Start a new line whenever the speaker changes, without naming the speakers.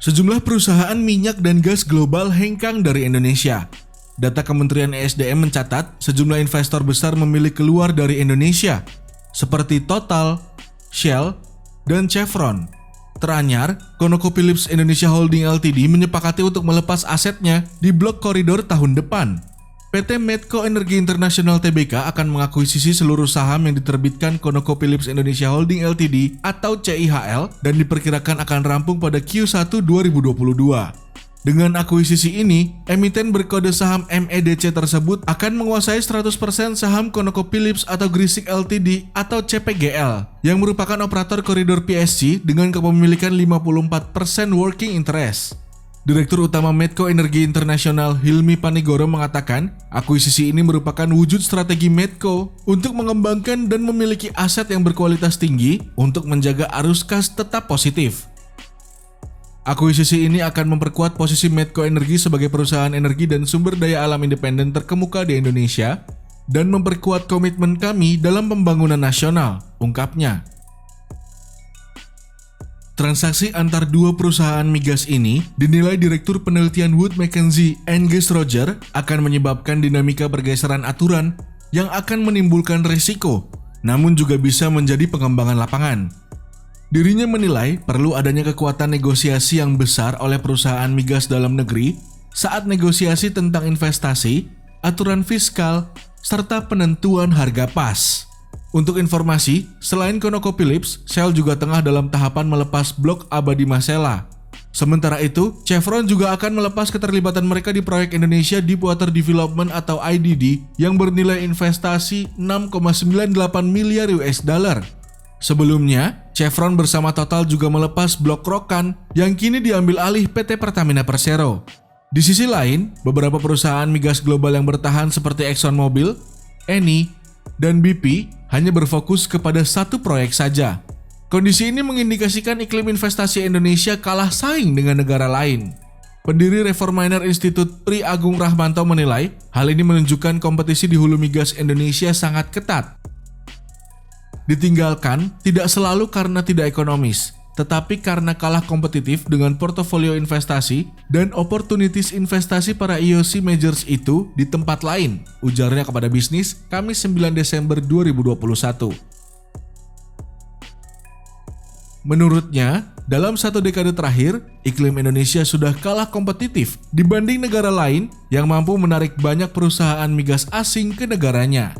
Sejumlah perusahaan minyak dan gas global hengkang dari Indonesia. Data Kementerian ESDM mencatat sejumlah investor besar memilih keluar dari Indonesia, seperti Total, Shell, dan Chevron. Teranyar, ConocoPhillips Indonesia Holding Ltd menyepakati untuk melepas asetnya di blok koridor tahun depan. PT Medco Energi International Tbk akan mengakuisisi seluruh saham yang diterbitkan ConocoPhillips Indonesia Holding Ltd atau CIHL dan diperkirakan akan rampung pada Q1 2022. Dengan akuisisi ini, emiten berkode saham MEDC tersebut akan menguasai 100% saham ConocoPhillips atau Grisik Ltd atau CPGL yang merupakan operator koridor PSC dengan kepemilikan 54% working interest. Direktur Utama Medco Energi Internasional Hilmi Panigoro mengatakan, akuisisi ini merupakan wujud strategi Medco untuk mengembangkan dan memiliki aset yang berkualitas tinggi untuk menjaga arus kas tetap positif. Akuisisi ini akan memperkuat posisi Medco Energi sebagai perusahaan energi dan sumber daya alam independen terkemuka di Indonesia dan memperkuat komitmen kami dalam pembangunan nasional, ungkapnya. Transaksi antar dua perusahaan migas ini dinilai Direktur Penelitian Wood Mackenzie Angus Roger akan menyebabkan dinamika pergeseran aturan yang akan menimbulkan risiko, namun juga bisa menjadi pengembangan lapangan. Dirinya menilai perlu adanya kekuatan negosiasi yang besar oleh perusahaan migas dalam negeri saat negosiasi tentang investasi, aturan fiskal, serta penentuan harga pas. Untuk informasi, selain ConocoPhillips, Shell juga tengah dalam tahapan melepas blok abadi Masela. Sementara itu, Chevron juga akan melepas keterlibatan mereka di proyek Indonesia Deepwater Development atau IDD yang bernilai investasi 6,98 miliar US dollar. Sebelumnya, Chevron bersama Total juga melepas blok Rokan yang kini diambil alih PT Pertamina Persero. Di sisi lain, beberapa perusahaan migas global yang bertahan seperti ExxonMobil, Eni, dan BP hanya berfokus kepada satu proyek saja. Kondisi ini mengindikasikan iklim investasi Indonesia kalah saing dengan negara lain. Pendiri Reforminer Institute Pri Agung Rahmanto menilai hal ini menunjukkan kompetisi di hulu migas Indonesia sangat ketat. Ditinggalkan tidak selalu karena tidak ekonomis, tetapi karena kalah kompetitif dengan portofolio investasi dan opportunities investasi para IOC majors itu di tempat lain, ujarnya kepada Bisnis Kamis 9 Desember 2021. Menurutnya, dalam satu dekade terakhir, iklim Indonesia sudah kalah kompetitif dibanding negara lain yang mampu menarik banyak perusahaan migas asing ke negaranya.